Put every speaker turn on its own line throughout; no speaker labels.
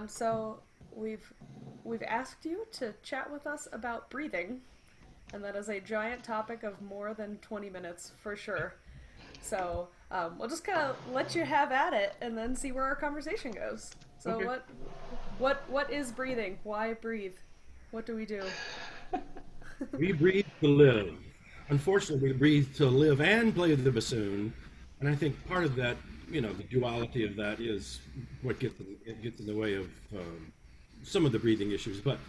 So we've we've asked you to chat with us about breathing, and that is a giant topic of more than 20 minutes for sure. So we'll just kind of let you have at it, and then see where our conversation goes. So
Okay.
what is breathing? Why breathe? What do we do?
We breathe to live. Unfortunately, we breathe to live and play the bassoon. And I think part of that, the duality of that is what gets in the way of some of the breathing issues. But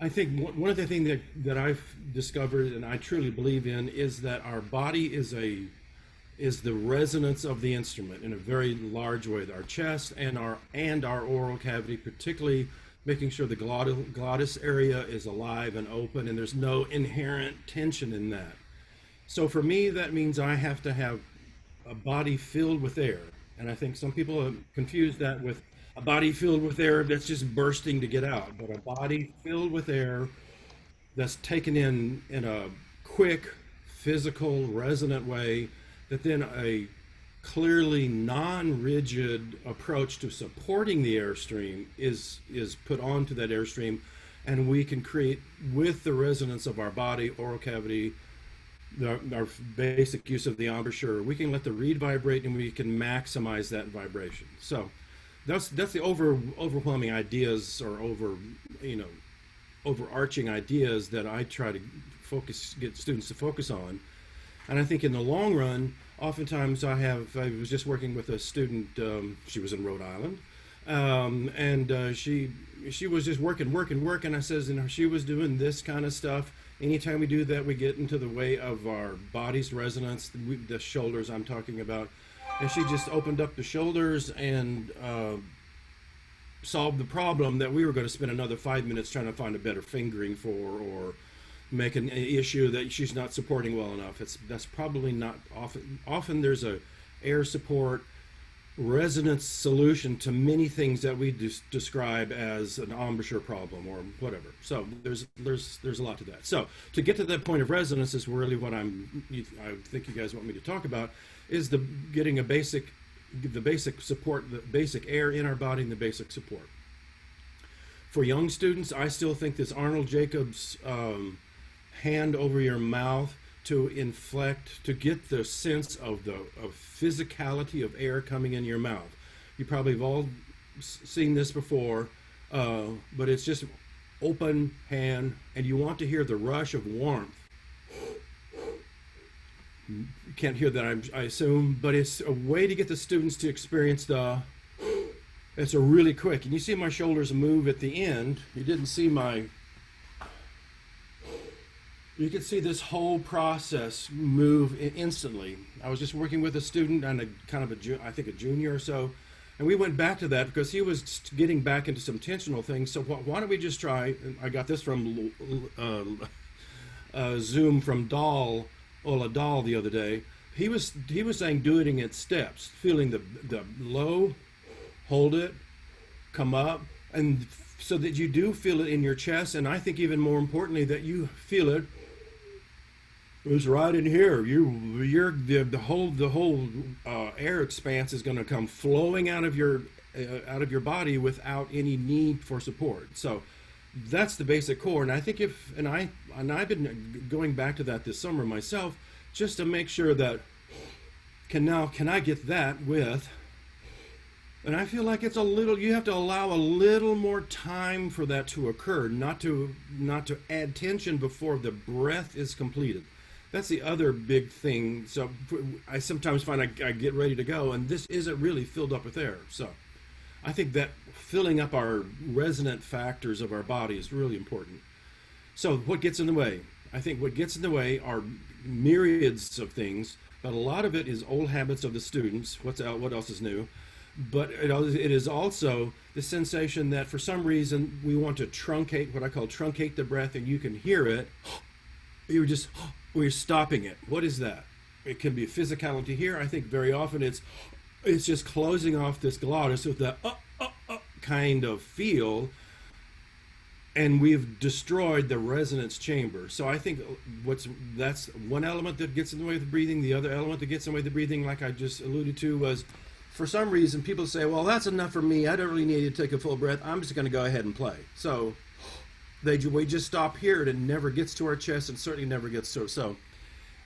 I think one of the things that I've discovered and I truly believe in is that our body is the resonance of the instrument in a very large way. Our chest and our oral cavity, particularly making sure the glottis area is alive and open, and there's no inherent tension in that. So for me, that means I have to have a body filled with air, and I think some people have confused that with a body filled with air that's just bursting to get out, but a body filled with air that's taken in a quick, physical, resonant way, that then a clearly non-rigid approach to supporting the airstream is put onto that airstream, and we can create with the resonance of our body, oral cavity, our basic use of the embouchure. We can let the reed vibrate, and we can maximize that vibration. So that's the overwhelming ideas or you know overarching ideas that I try to get students to focus on. And I think in the long run, oftentimes I was just working with a student. She was in Rhode Island, and she was just working. I says, she was doing this kind of stuff. Anytime we do that, we get into the way of our body's resonance, the shoulders I'm talking about. And she just opened up the shoulders and solved the problem that we were going to spend another 5 minutes trying to find a better fingering for, or make an issue that she's not supporting well enough. That's probably not often. Often there's a air support resonance solution to many things that we describe as an embouchure problem or whatever. So there's a lot to that. So to get to that point of resonance is really what I think you guys want me to talk about, is getting the basic support, the basic air in our body, and the basic support. For young students, I still think this Arnold Jacobs hand over your mouth to inflect, to get the sense of physicality of air coming in your mouth. You probably have all seen this before, but it's just open hand, and you want to hear the rush of warmth. You can't hear that, I assume, but it's a way to get the students to experience it's a really quick, and you see my shoulders move at the end. You didn't see you can see this whole process move instantly. I was just working with a student and I think a junior or so, and we went back to that because he was getting back into some tensional things. So why don't we just try? I got this from Zoom from Ola Dahl the other day. He was saying do it in steps, feeling the low, hold it, come up, and so that you do feel it in your chest, and I think even more importantly that you feel it. It was right in here. The whole air expanse is going to come flowing out of your body without any need for support. So that's the basic core. And I think I've been going back to that this summer myself, just to make sure that can I get that with. And I feel like you have to allow a little more time for that to occur, not to add tension before the breath is completed. That's the other big thing. So I sometimes find I get ready to go, and this isn't really filled up with air. So I think that filling up our resonant factors of our body is really important. So what gets in the way? I think what gets in the way are myriads of things, but a lot of it is old habits of the students. What else is new? But it is also the sensation that for some reason we want to truncate, what I call truncate the breath, and you can hear it. We're stopping it. What is that? It can be physicality here. I think very often it's just closing off this glottis with that kind of feel, and we've destroyed the resonance chamber. So I think that's one element that gets in the way of the breathing. The other element that gets in the way of the breathing, like I just alluded to, was for some reason, people say, well, that's enough for me. I don't really need to take a full breath. I'm just going to go ahead and play. So we just stop here, and it never gets to our chest, and certainly never gets to. So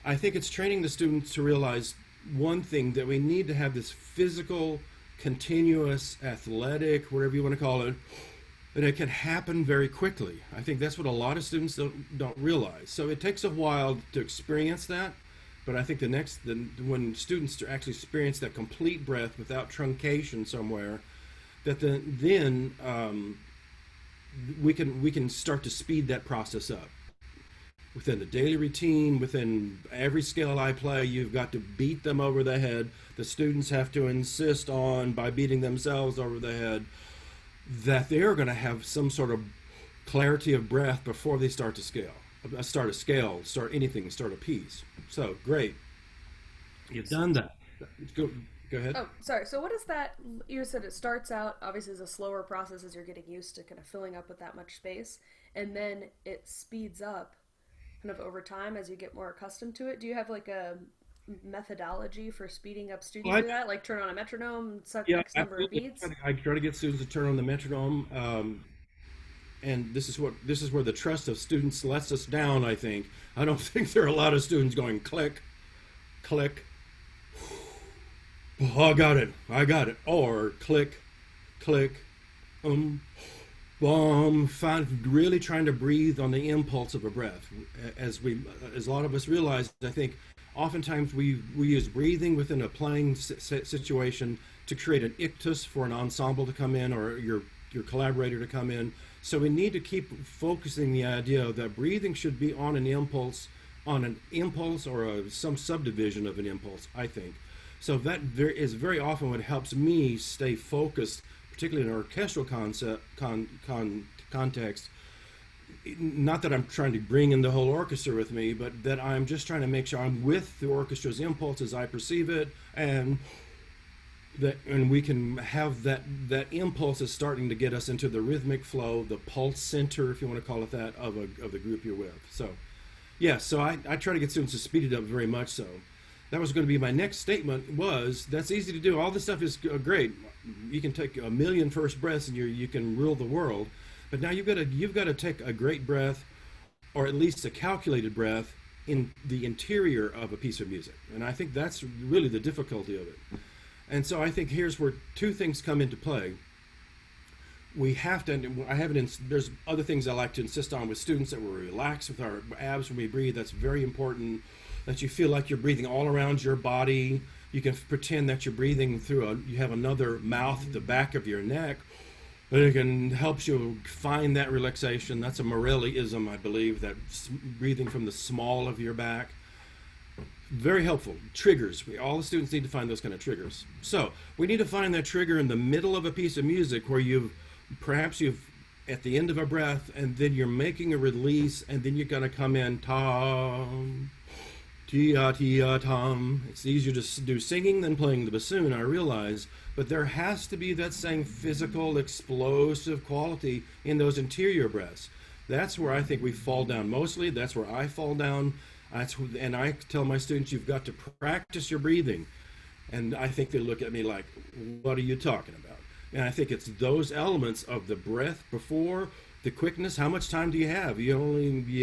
I think it's training the students to realize one thing, that we need to have this physical, continuous, athletic, whatever you want to call it, and it can happen very quickly. I think that's what a lot of students don't realize. So it takes a while to experience that, but I think when students actually experience that complete breath without truncation somewhere, that then we can start to speed that process up. Within the daily routine, within every scale I play, you've got to beat them over the head. The students have to insist on, by beating themselves over the head, that they're going to have some sort of clarity of breath before they start a scale, start anything, start a piece. So, great. You've done that. Go ahead.
Oh, sorry. So what is that? You said it starts out, obviously, as a slower process as you're getting used to kind of filling up with that much space, and then it speeds up kind of over time as you get more accustomed to it. Do you have like a methodology for speeding up students through that? Like turn on a metronome, suck X number of beats?
I try to get students to turn on the metronome, and this is where the trust of students lets us down, I think. I don't think there are a lot of students going click, click, oh, I got it, or click, click, really trying to breathe on the impulse of a breath. As a lot of us realize, I think oftentimes we use breathing within a playing situation to create an ictus for an ensemble to come in, or your collaborator to come in. So we need to keep focusing the idea that breathing should be on an impulse, or some subdivision of an impulse, I think. So that is very often what helps me stay focused, particularly in an orchestral context. Not that I'm trying to bring in the whole orchestra with me, but that I'm just trying to make sure I'm with the orchestra's impulse as I perceive it, and we can have that impulse is starting to get us into the rhythmic flow, the pulse center, if you want to call it that, of the group you're with. So, yeah, so I try to get students to speed it up very much so. That was going to be my next statement, was that's easy to do. All this stuff is great. You can take a million first breaths and you can rule the world. But now you've got to take a great breath, or at least a calculated breath, in the interior of a piece of music. And I think that's really the difficulty of it. And so I think here's where two things come into play. We have to, there's other things I like to insist on with students, that we're relaxed with our abs when we breathe. That's very important, that you feel like you're breathing all around your body. You can pretend that you're breathing through you have another mouth at the back of your neck. And it can help you find that relaxation. That's a Morelli-ism, I believe, that breathing from the small of your back. Very helpful. Triggers. All the students need to find those kind of triggers. So we need to find that trigger in the middle of a piece of music where you've at the end of a breath, and then you're making a release, and then you're going to come in tom, tia tia tom. It's easier to do singing than playing the bassoon, I realize, but there has to be that same physical, explosive quality in those interior breaths. That's where I think we fall down mostly. That's where I fall down. And I tell my students, you've got to practice your breathing. And I think they look at me like, what are you talking about? And I think it's those elements of the breath before, the quickness. How much time do you have? You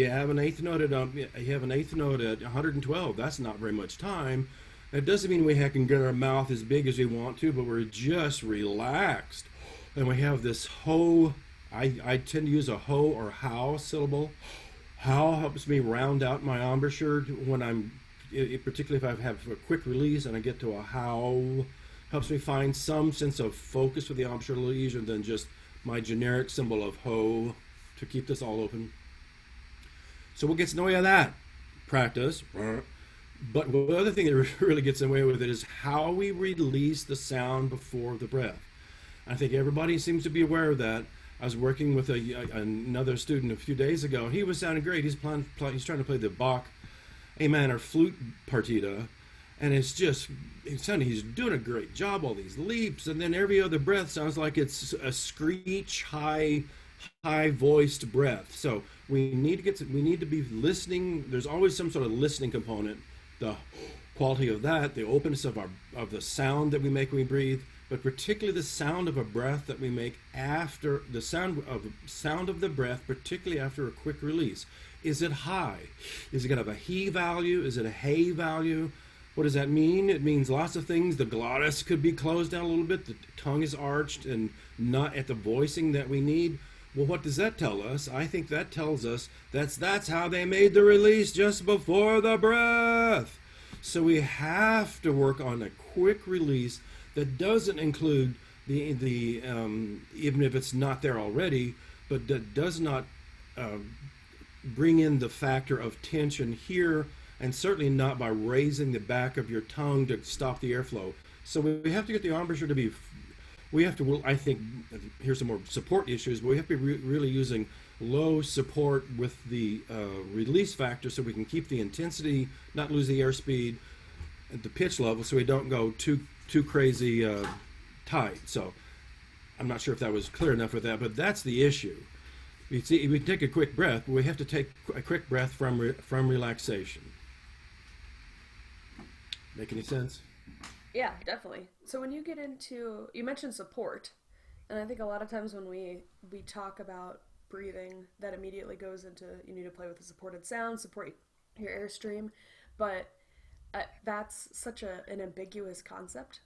have an eighth note at 112. That's not very much time. That doesn't mean we can get our mouth as big as we want to, but we're just relaxed. And we have this ho. I tend to use a ho or how syllable. How helps me round out my embouchure when particularly if I have a quick release and I get to a how. Helps me find some sense of focus with the embouchure a little easier than just my generic symbol of ho to keep this all open. So what gets in the way of that? Practice. But the other thing that really gets in the way with it is how we release the sound before the breath. I think everybody seems to be aware of that. I was working with another student a few days ago. He was sounding great. He's trying to play the Bach A minor flute partita, and he's doing a great job. All these leaps, and then every other breath sounds like it's a screech, high voiced breath. So we need to be listening. There's always some sort of listening component. quality of that, the openness of the sound that we make when we breathe, but particularly the sound of a breath that we make after the sound of the breath, particularly after a quick release. Is it high? Is it going to have a he value? Is it a hey value? What does that mean? It means lots of things. The glottis could be closed down a little bit. The tongue is arched and not at the voicing that we need. Well, what does that tell us? I think that tells us that's how they made the release just before the breath. So we have to work on a quick release that doesn't include the even if it's not there already, but that does not bring in the factor of tension here, and certainly not by raising the back of your tongue to stop the airflow. So we have to get the embouchure to be, we have to, well, I think, here's some more support issues, but we have to be really using low support with the release factor so we can keep the intensity, not lose the airspeed at the pitch level, so we don't go too crazy tight. So I'm not sure if that was clear enough with that, but that's the issue. You see, we take a quick breath, but we have to take a quick breath from relaxation. Make any sense?
Yeah, definitely. So when you get into, you mentioned support, and I think a lot of times when we talk about breathing, that immediately goes into you need to play with the supported sound, support your airstream, but that's such an ambiguous concept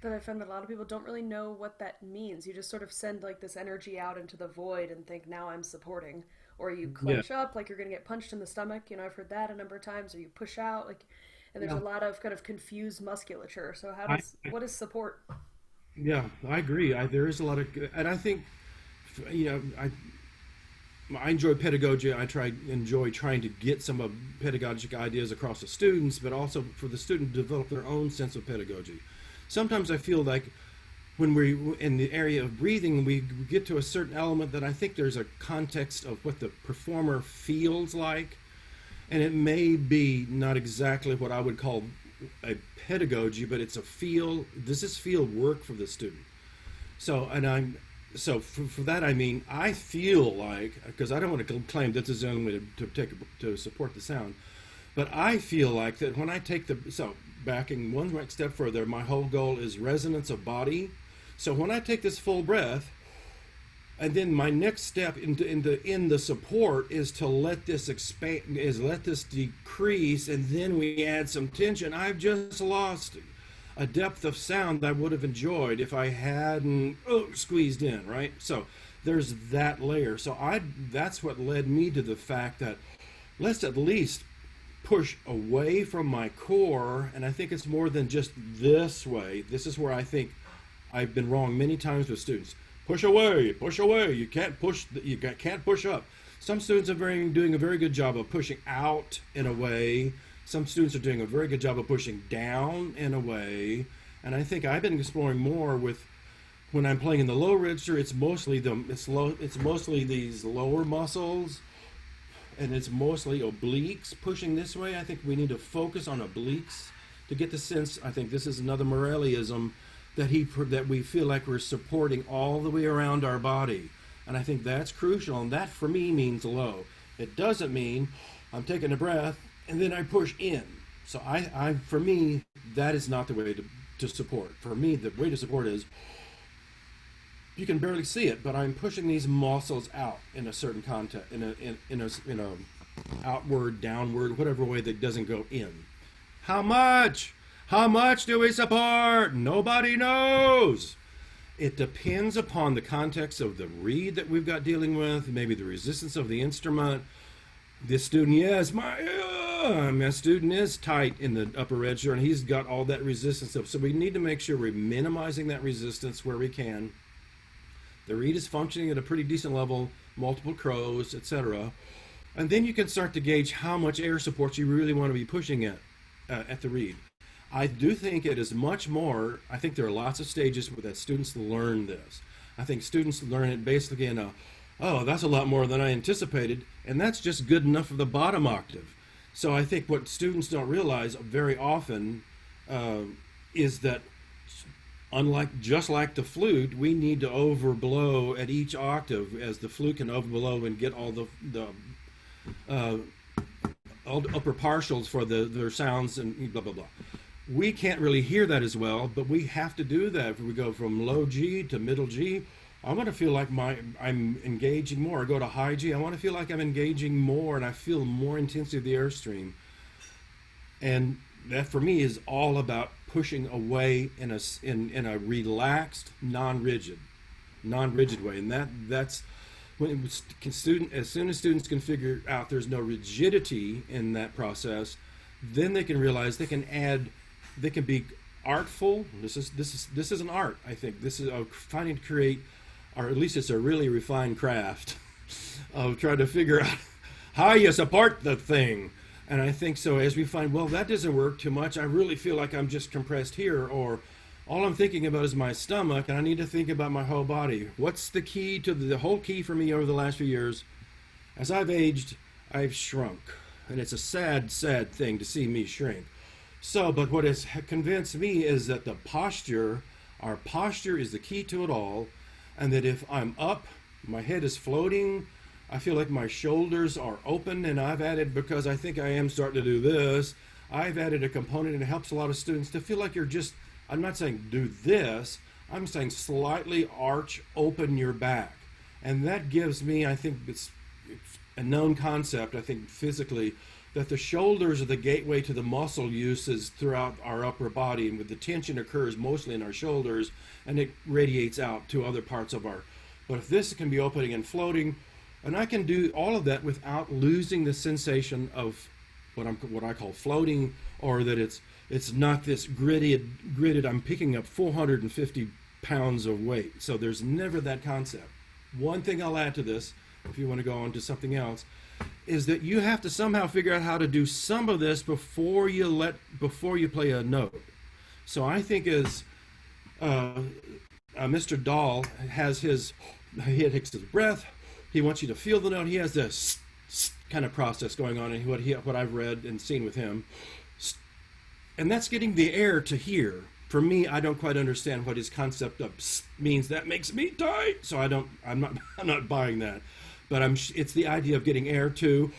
that I find that a lot of people don't really know what that means. You just sort of send like this energy out into the void and think, now I'm supporting. Or you clench up like you're going to get punched in the stomach. You know, I've heard that a number of times. Or you push out like, and there's a lot of kind of confused musculature. So what is support?
Yeah, I agree. There is a lot of, and I think, you know, I enjoy pedagogy. I enjoy trying to get some of pedagogic ideas across the students, but also for the student to develop their own sense of pedagogy. Sometimes I feel like when we're in the area of breathing, we get to a certain element that I think there's a context of what the performer feels like, and it may be not exactly what I would call a pedagogy, but it's a feel. This is field work for the student. So, and for that I mean I feel like, because I don't want to claim this is the only way to support the sound, but I feel like that when I take backing one step further, my whole goal is resonance of body. So when I take this full breath, and then my next step in the support is to let this expand, let this decrease, and then we add some tension. I've just lost a depth of sound that I would have enjoyed if I hadn't squeezed in, right? So there's that layer. So that's what led me to the fact that let's at least push away from my core, and I think it's more than just this way. This is where I think I've been wrong many times with students. Push away, push away. You can't push. You can't push up. Some students are doing a very good job of pushing out in a way. Some students are doing a very good job of pushing down in a way. And I think I've been exploring more with when I'm playing in the low register. It's mostly these lower muscles, and it's mostly obliques pushing this way. I think we need to focus on obliques to get the sense. I think this is another Morelliism that we feel like we're supporting all the way around our body. And I think that's crucial, and that for me means low. It doesn't mean I'm taking a breath and then I push in. So for me, that is not the way to support. For me, the way to support is, you can barely see it, but I'm pushing these muscles out in a certain context, in a outward, downward, whatever way that doesn't go in. How much? How much do we support? Nobody knows. It depends upon the context of the reed that we've got dealing with, maybe the resistance of the instrument. This student, yes, my student is tight in the upper register, and he's got all that resistance up. So we need to make sure we're minimizing that resistance where we can. The reed is functioning at a pretty decent level, multiple crows, etc. And then you can start to gauge how much air support you really want to be pushing at the reed. I do think it is much more, I think there are lots of stages where that students learn this. I think students learn it basically in that's a lot more than I anticipated, and that's just good enough for the bottom octave. So I think what students don't realize very often is that just like the flute, we need to overblow at each octave, as the flute can overblow and get all the upper partials for their sounds and blah blah blah. We can't really hear that as well, but we have to do that. If we go from low G to middle G, I want to feel like I'm engaging more. I go to high G, I want to feel like I'm engaging more, and I feel more intensity of the airstream. And that for me is all about pushing away in a relaxed, non-rigid way, and that's when as soon as students can figure out there's no rigidity in that process, then they can realize they can be artful. This is an art. I think this is trying to create, or at least it's a really refined craft of trying to figure out how you support the thing. And I think so as we find, well, that doesn't work too much. I really feel like I'm just compressed here, or all I'm thinking about is my stomach, and I need to think about my whole body. What's the key to the whole key for me over the last few years? As I've aged, I've shrunk. And it's a sad, sad thing to see me shrink. So, but what has convinced me is that our posture is the key to it all. And that if I'm up, my head is floating, I feel like my shoulders are open, and I've added, because I think I am starting to do this, I've added a component, and it helps a lot of students to feel like you're just, I'm not saying do this, I'm saying slightly arch, open your back. And that gives me, I think it's a known concept, I think physically, that the shoulders are the gateway to the muscle uses throughout our upper body, and with the tension occurs mostly in our shoulders, and it radiates out to other parts of our, but if this can be opening and floating, and I can do all of that without losing the sensation of what I call floating, or that it's not this gridded, I'm picking up 450 pounds of weight. So there's never that concept. One thing I'll add to this, if you want to go on to something else, is that you have to somehow figure out how to do some of this before you play a note. So I think as Mr. Dahl has he takes his breath, he wants you to feel the note. He has this kind of process going on in what I've read and seen with him. And that's getting the air to hear. For me, I don't quite understand what his concept of means. That makes me tight. So I'm not buying that. But it's the idea of getting air to.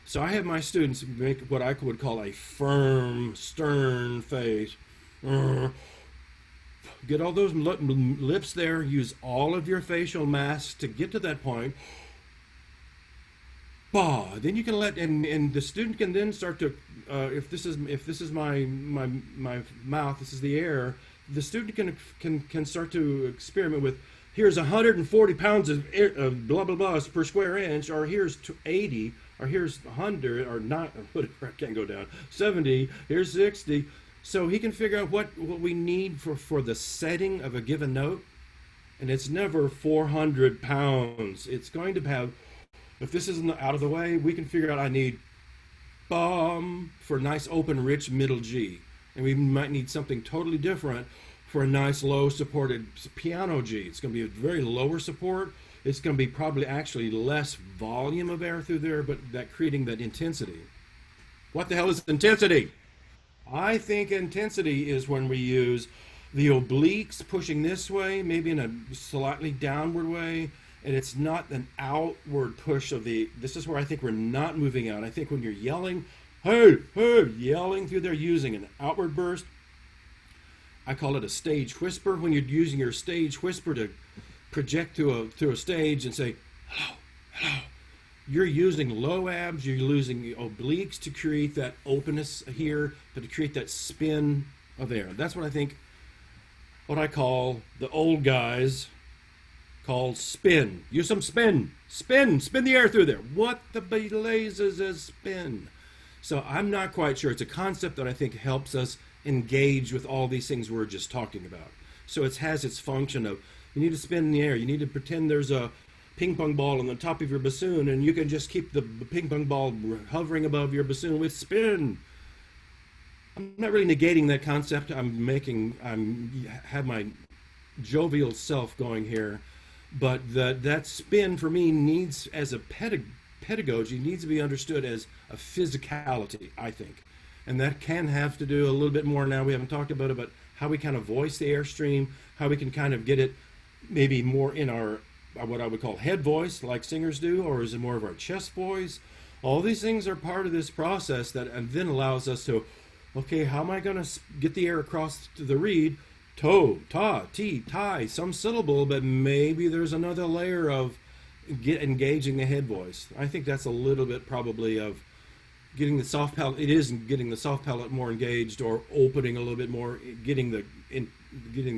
So I have my students make what I would call a firm, stern face. Get all those lips there. Use all of your facial mass to get to that point. Bah. Then you can and the student can then start to, if this is my mouth, this is the air. The student can start to experiment with. Here's 140 pounds of air, blah blah blah per square inch, or here's 80, or here's 100, or not, whatever. I can't go down. 70. Here's 60. So he can figure out what we need for the setting of a given note. And it's never 400 pounds. It's going to have, if this isn't out of the way, we can figure out I need for a nice open rich middle G. And we might need something totally different for a nice low supported piano G. It's going to be a very lower support. It's going to be probably actually less volume of air through there, but that creating that intensity. What the hell is intensity? I think intensity is when we use the obliques pushing this way, maybe in a slightly downward way, and it's not an outward push of this is where I think we're not moving out. I think when you're yelling, hey, yelling through there using an outward burst, I call it a stage whisper. When you're using your stage whisper to project through a stage and say, hello, hello, you're using low abs, you're using obliques to create that openness here, but to create that spin of air. That's what I think, what I call the old guys call spin. Use some spin. Spin the air through there. What the blazes is spin? So I'm not quite sure. It's a concept that I think helps us engage with all these things we're just talking about. So it has its function of, you need to spin in the air. You need to pretend there's a ping pong ball on the top of your bassoon, and you can just keep the ping pong ball hovering above your bassoon with spin. I'm not really negating that concept. I have my jovial self going here, but that spin for me needs, as a pedagogy, needs to be understood as a physicality, I think. And that can have to do a little bit more now. We haven't talked about it, but how we kind of voice the airstream, how we can kind of get it maybe more in our what I would call head voice, like singers do, or is it more of our chest voice, All these things are part of this process that and then allows us to, okay, how am I going to get the air across to the reed? Toe, ta, ti, tie, some syllable, but maybe there's another layer of engaging the head voice. I think that's a little bit probably of getting the soft palate. It is getting the soft palate more engaged, or opening a little bit more, getting the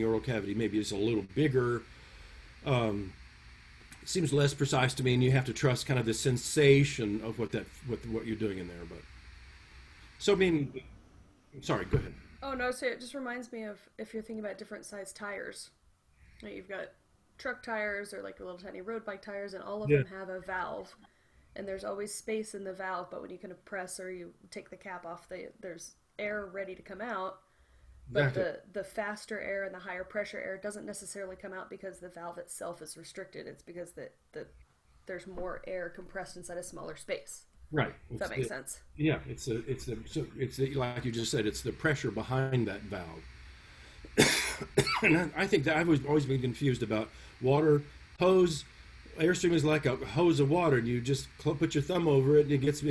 oral cavity maybe just a little bigger. It seems less precise to me, and you have to trust kind of the sensation of what you're doing in there. But so I mean, sorry, go ahead.
Oh no, so it just reminds me of if you're thinking about different size tires. Like you've got truck tires or like little tiny road bike tires, and all of
Yeah,
them have a valve, and there's always space in the valve. But when you kind of press or you take the cap off, there's air ready to come out. But
exactly.
the faster air and the higher pressure air doesn't necessarily come out because the valve itself is restricted. It's because there's more air compressed inside a smaller space.
Right.
If that makes sense.
Yeah, like you just said, it's the pressure behind that valve. And I think that I've always been confused about water hose. Airstream is like a hose of water, and you just put your thumb over it, and it gets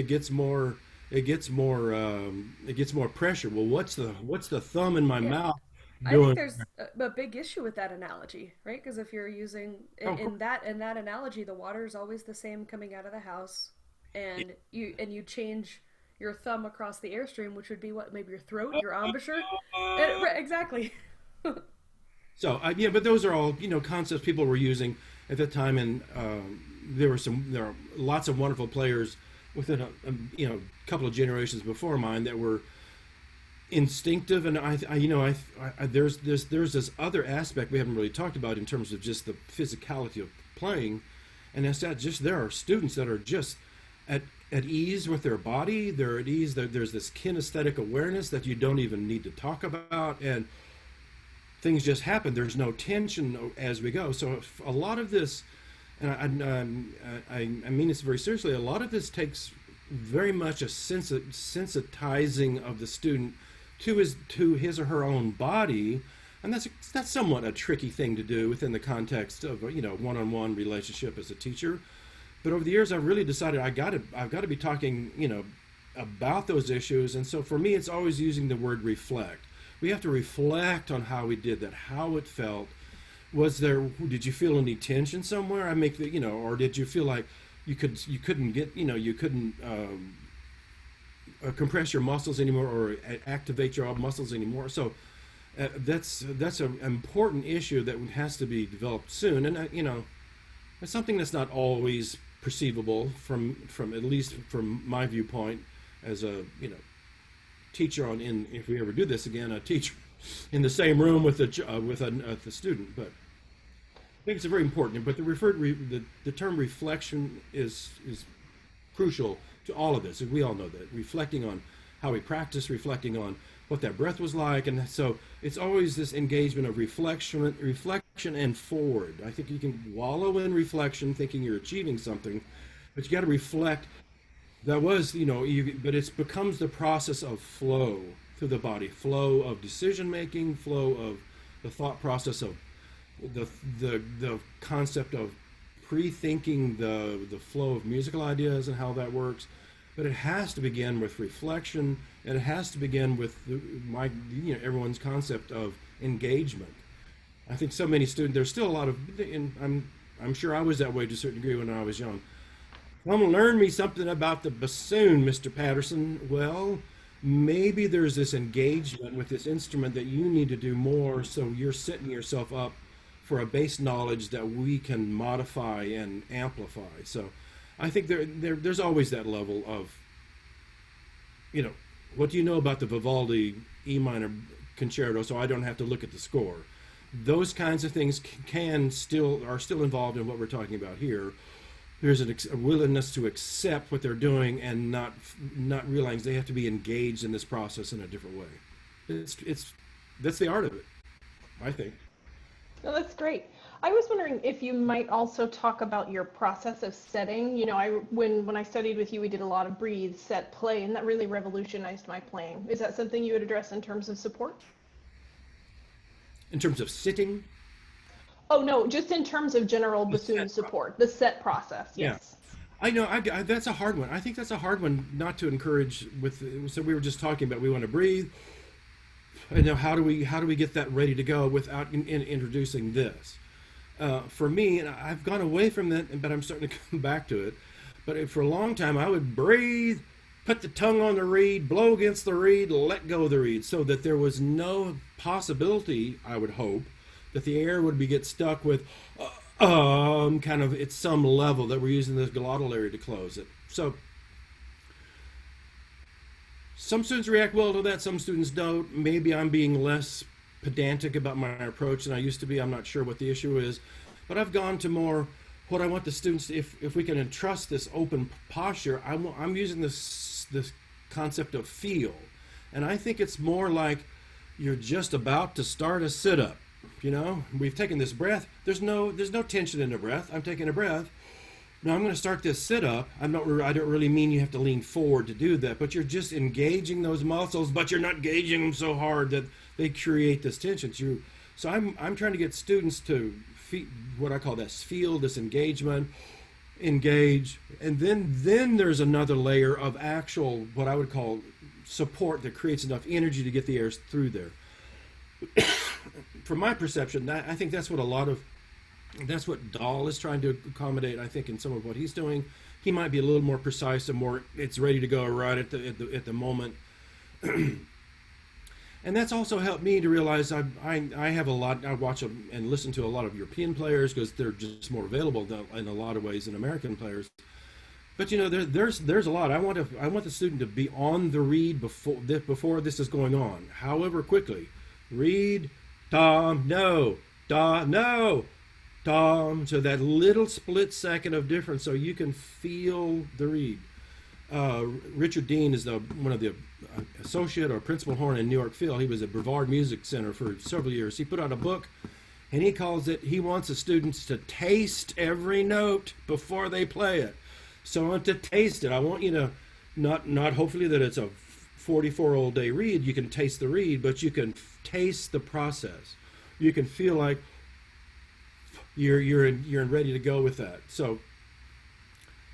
more pressure. Well, what's the thumb in my
Yeah.
mouth
I think
doing?
there's a big issue with that analogy, right? Because if you're using
Oh, of course.
in that analogy, the water is always the same coming out of the house, and you change your thumb across the airstream, which would be what, maybe your throat, your embouchure. Right, exactly.
So yeah, but those are all concepts people were using at that time, and there are lots of wonderful players within a couple of generations before mine that were instinctive, and there's this other aspect we haven't really talked about in terms of just the physicality of playing, and that's that just there are students that are just at ease with their body. They're at ease. There's this kinesthetic awareness that you don't even need to talk about, and things just happen. There's no tension as we go. So if a lot of this, and I mean this very seriously, a lot of this takes very much a sensitizing of the student to his or her own body, and that's somewhat a tricky thing to do within the context of one-on-one relationship as a teacher. But over the years, I've really decided I've got to be talking about those issues, and so for me, it's always using the word reflect. We have to reflect on how we did that, how it felt. Did you feel any tension somewhere? Or did you feel like you couldn't compress your muscles anymore, or activate your muscles anymore? So that's an important issue that has to be developed soon, and it's something that's not always perceivable from at least from my viewpoint as a teacher if we ever do this again, a teacher in the same room with the student. But I think it's very important. But the term reflection is crucial to all of this. We all know that. Reflecting on how we practice, reflecting on what that breath was like, and so it's always this engagement of reflection and forward. I think you can wallow in reflection, thinking you're achieving something, but you got to reflect. But it becomes the process of flow through the body, flow of decision making, flow of the thought process of the concept of pre-thinking the flow of musical ideas and how that works. But it has to begin with reflection, and it has to begin with everyone's concept of engagement. I think so many students. There's still a lot of, and I'm sure I was that way to a certain degree when I was young. Come learn me something about the bassoon, Mr. Patterson. Well, maybe there's this engagement with this instrument that you need to do more, so you're setting yourself up for a base knowledge that we can modify and amplify. So I think there's always that level of, what do you know about the Vivaldi E minor concerto, so I don't have to look at the score. Those kinds of things are still involved in what we're talking about here. There's a willingness to accept what they're doing and not realize they have to be engaged in this process in a different way. That's the art of it, I think.
No, that's great. I was wondering if you might also talk about your process of setting. When I studied with you, we did a lot of breathe, set, play, and that really revolutionized my playing. Is that something you would address in terms of support?
In terms of sitting,
Oh, no, just in terms of general
the
bassoon
set process.
support, the set process,
Yeah.
yes.
I know that's a hard one. I think that's a hard one not to encourage. So we were just talking about we want to breathe. And now how do we get that ready to go without introducing this? For me, and I've gone away from that, but I'm starting to come back to it. But for a long time, I would breathe, put the tongue on the reed, blow against the reed, let go of the reed, so that there was no possibility, I would hope, that the air would get stuck with kind of at some level that we're using the glottal area to close it. So some students react well to that, some students don't. Maybe I'm being less pedantic about my approach than I used to be. I'm not sure what the issue is. But I've gone to more what I want the students to, if we can entrust this open posture, I'm using this concept of feel. And I think it's more like you're just about to start a sit-up. You know, we've taken this breath. There's no tension in the breath. I'm taking a breath. Now I'm going to start this sit-up. I don't really mean you have to lean forward to do that, but you're just engaging those muscles, but you're not engaging them so hard that they create this tension. So I'm trying to get students to what I call this feel, this engagement, engage, and then there's another layer of actual what I would call support that creates enough energy to get the air through there. From my perception, I think that's what Dahl is trying to accommodate. I think in some of what he's doing, he might be a little more precise and more. It's ready to go right at the moment. And that's also helped me to realize I have a lot. I watch and listen to a lot of European players because they're just more available in a lot of ways than American players. But you know, there's a lot. I want the student to be on the reed before this is going on. However quickly, reed, tom, no, da, no, tom. So that little split second of difference, so you can feel the reed. Richard Dean is one of the associate or principal horn in New York Phil. He was at Brevard Music Center for several years. He put out a book, and he wants the students to taste every note before they play it. So I want to taste it. I want you to not hopefully that it's a 44-old day reed. You can taste the reed, but you can taste the process. You can feel like you're ready to go with that. So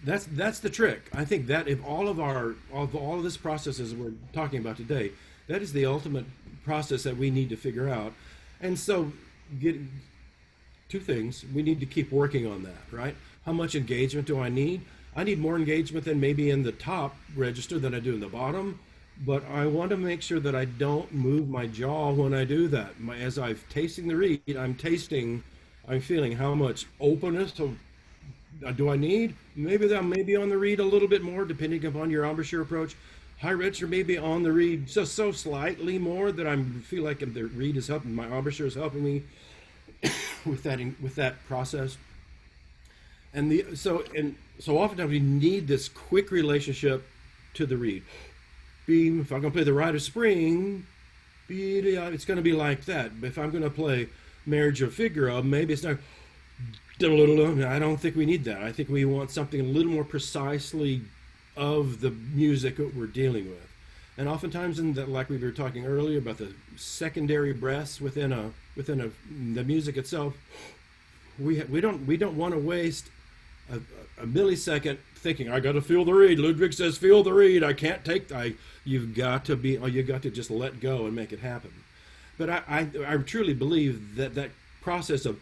that's the trick. I think that if all of this processes we're talking about today, that is the ultimate process that we need to figure out. And so two things. We need to keep working on that, right? How much engagement do I need? I need more engagement than maybe in the top register than I do in the bottom, but I want to make sure that I don't move my jaw when I do that. As I'm tasting the reed, I'm feeling how much openness do I need? Maybe that may be on the reed a little bit more, depending upon your embouchure approach. High register may be on the reed so slightly more that I feel like the reed is helping, my embouchure is helping me with that process. And so oftentimes we need this quick relationship to the reed. If I'm going to play the Rite of Spring, it's going to be like that. But if I'm going to play Marriage of Figaro, maybe it's not. I don't think we need that. I think we want something a little more precisely of the music that we're dealing with. And oftentimes, like we were talking earlier about the secondary breaths within the music itself, we don't want to waste a millisecond thinking I got to feel the reed. Ludwig says feel the reed. I can't take. You've got to just let go and make it happen. But I truly believe that process of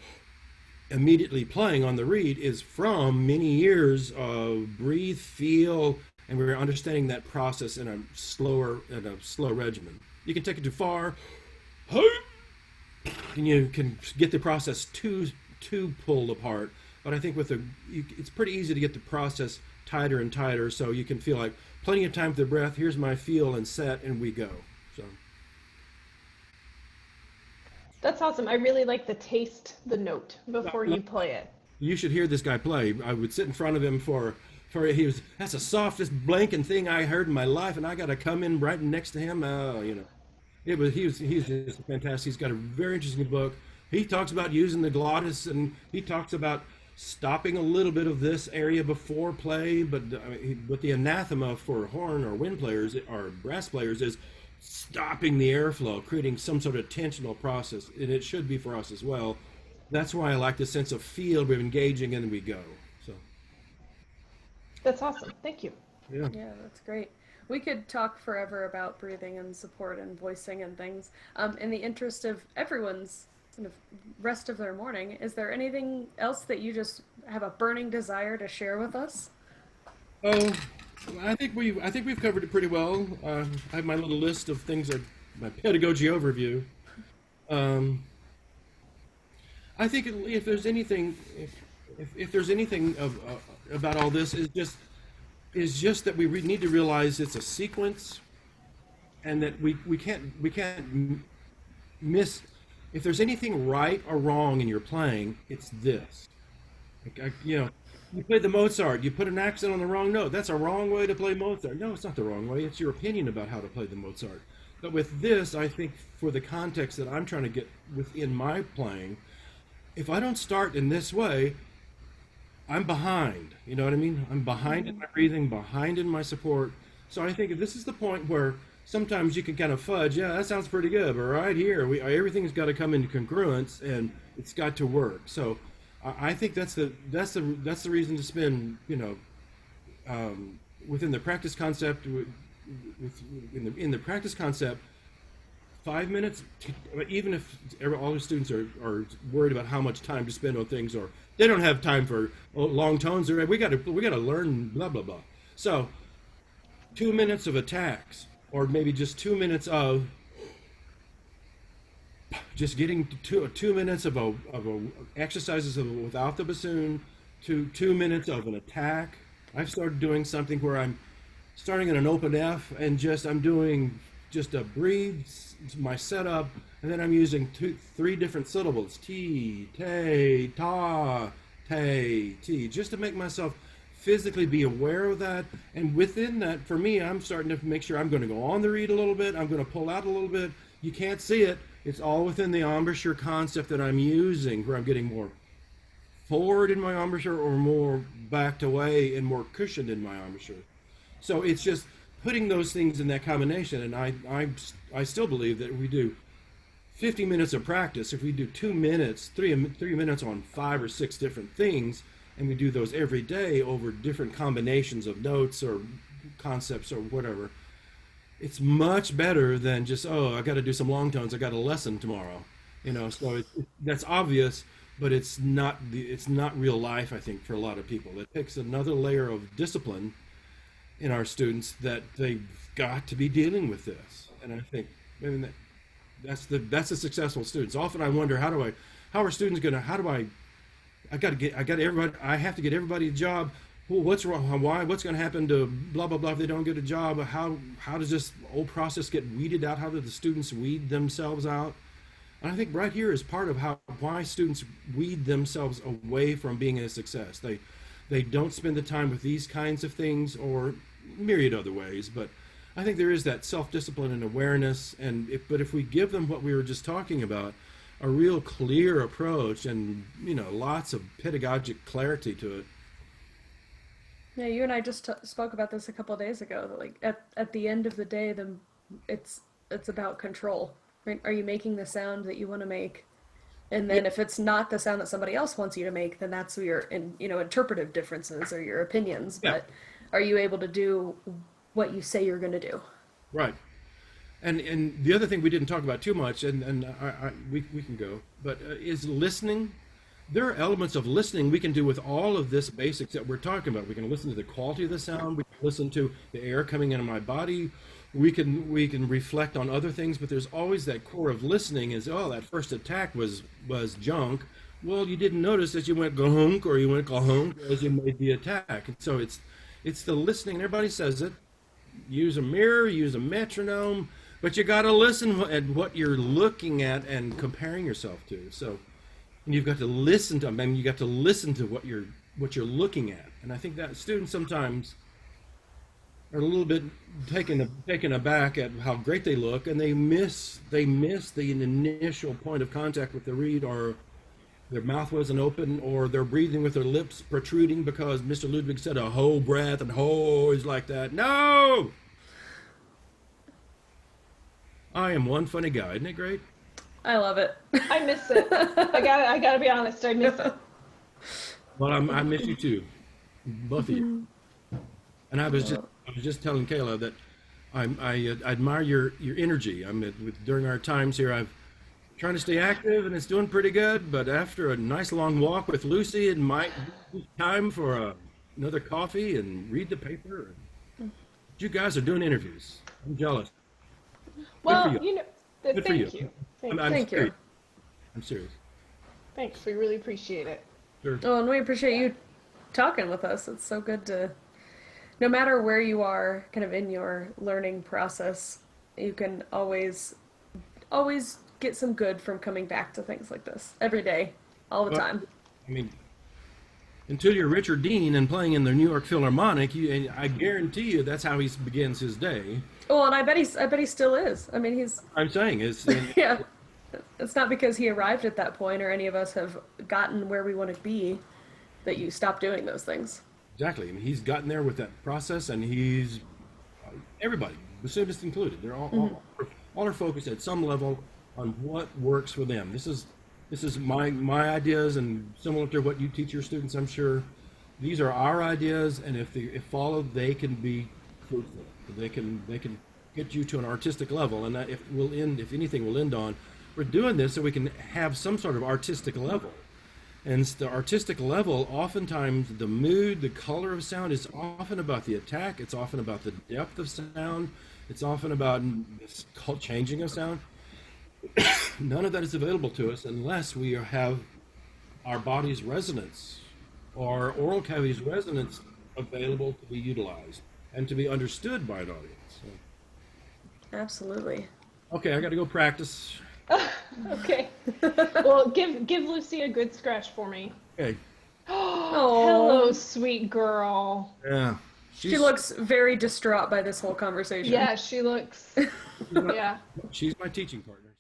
immediately playing on the reed is from many years of breathe, feel, and we're understanding that process in a slow regimen. You can take it too far, and you can get the process too pulled apart. But I think it's pretty easy to get the process tighter and tighter, so you can feel like plenty of time for the breath. Here's my feel and set, and we go. So.
That's awesome. I really like the taste the note before you play it.
You should hear this guy play. I would sit in front of him that's the softest blanking thing I heard in my life, and I got to come in right next to him. He's just fantastic. He's got a very interesting book. He talks about using the glottis, and he talks about stopping a little bit of this area before play, but the anathema for horn or wind players or brass players is stopping the airflow, creating some sort of tensional process, and it should be for us as well. That's why I like the sense of feel. We're engaging and we go. So
That's awesome. Thank you.
Yeah.
Yeah, that's great. We could talk forever about breathing and support and voicing and things. In the interest of everyone's kind of rest of their morning, is there anything else that you just have a burning desire to share with us?
Oh, I think we've covered it pretty well. I have my little list of things that my pedagogy overview. Um, I think if there's anything, if there's anything about all this, is just that need to realize it's a sequence, and that we can't miss. If there's anything right or wrong in your playing, it's this. You play the Mozart, you put an accent on the wrong note. That's a wrong way to play Mozart. No, it's not the wrong way. It's your opinion about how to play the Mozart. But with this, I think for the context that I'm trying to get within my playing, if I don't start in this way, I'm behind. You know what I mean? I'm behind in my breathing, behind in my support. So I think this is the point where sometimes you can kind of fudge. Yeah, that sounds pretty good, but right here, everything's got to come into congruence, and it's got to work. So I think that's the reason to spend, within the practice concept, in the practice concept, 5 minutes, even if all the students are worried about how much time to spend on things, or they don't have time for long tones, or we got to learn blah blah blah. So 2 minutes of attacks, or maybe just 2 minutes of just getting to 2 minutes of exercises without the bassoon, to 2 minutes of an attack. I've started doing something where I'm starting in an open F, and I'm doing just a breathe, my setup, and then I'm using 3 different syllables: T, te, ta, te, ti, just to make myself physically be aware of that. And within that, for me, I'm starting to make sure I'm going to go on the reed a little bit, I'm going to pull out a little bit. You can't see it. It's all within the embouchure concept that I'm using, where I'm getting more forward in my embouchure or more backed away and more cushioned in my embouchure. So it's just putting those things in that combination. And I still believe that if we do 50 minutes of practice, if we do 2 minutes, 3 minutes on 5 or 6 different things, and we do those every day over different combinations of notes or concepts or whatever, it's much better than just, I got to do some long tones, I got a lesson tomorrow. So that's obvious, but it's not real life, I think, for a lot of people. It takes another layer of discipline in our students that they've got to be dealing with this. And I think, that's the successful students. Often I wonder, how are students going to, I have to get everybody a job. Well, what's wrong? Why? What's going to happen to blah blah blah if they don't get a job? How does this whole process get weeded out? How do the students weed themselves out? And I think right here is part of why students weed themselves away from being a success. They don't spend the time with these kinds of things, or myriad other ways. But I think there is that self-discipline and awareness. But if we give them what we were just talking about, a real clear approach and lots of pedagogic clarity to it.
Yeah, you and I just spoke about this a couple of days ago. That like at the end of the day, it's about control. Right? Are you making the sound that you want to make? And then if it's not the sound that somebody else wants you to make, then that's your interpretive differences or your opinions.
Yeah.
But are you able to do what you say you're going to do?
Right. And the other thing we didn't talk about too much, and we can go, but is listening. There are elements of listening we can do with all of this basics that we're talking about. We can listen to the quality of the sound. We can listen to the air coming into my body. We can reflect on other things, but there's always that core of listening is, that first attack was junk. Well, you didn't notice that you went gahunk or you went gahunk as you made the attack. And so it's the listening. Everybody says it. Use a mirror, use a metronome, but you got to listen at what you're looking at and comparing yourself to. So you've got to listen to. You got to listen to what you're looking at. And I think that students sometimes are a little bit taken aback at how great they look, and they miss the initial point of contact with the reed, or their mouth wasn't open, or they're breathing with their lips protruding because Mr. Ludwig said a whole breath, and is like that. No! I am one funny guy. Isn't it great?
I love it.
I miss it. I gotta be honest. I miss it.
Well, I miss you too, both of you. And I was just telling Cayla that I admire your energy. During our times here, I've trying to stay active, and it's doing pretty good. But after a nice long walk with Lucy, it might be time for another coffee and read the paper. You guys are doing interviews. I'm jealous.
Well,
Good for you. Good for
thank
you.
you.
Thank you.
I'm serious.
Thanks. We really appreciate it.
Sure.
Oh, and we appreciate you talking with us. It's so good to, no matter where you are kind of in your learning process, you can always get some good from coming back to things like this every day, all the time.
I mean, until you're Richard Dean and playing in the New York Philharmonic, and I guarantee you that's how he begins his day.
Well, and I bet he still is. I mean, he's.
I'm saying is.
Yeah. It's not because he arrived at that point or any of us have gotten where we want to be that you stop doing those things.
Exactly. I mean, he's gotten there with that process, and he's everybody, bassoonists included. They're all are focused at some level on what works for them. This is my ideas, and similar to what you teach your students, I'm sure. These are our ideas, and if followed, they can be fruitful. They can get you to an artistic level, and that if anything, will end on. We're doing this so we can have some sort of artistic level. And the artistic level, oftentimes the mood, the color of sound is often about the attack. It's often about the depth of sound. It's often about this changing of sound. None of that is available to us unless we have our body's resonance or oral cavity's resonance available to be utilized and to be understood by an audience. So.
Absolutely.
Okay, I got to go practice.
Okay. Well, give Lucy a good scratch for me.
Okay.
Oh, hello, sweet girl.
Yeah.
She looks very distraught by this whole conversation.
Yeah, she looks. Yeah.
She's my teaching partner.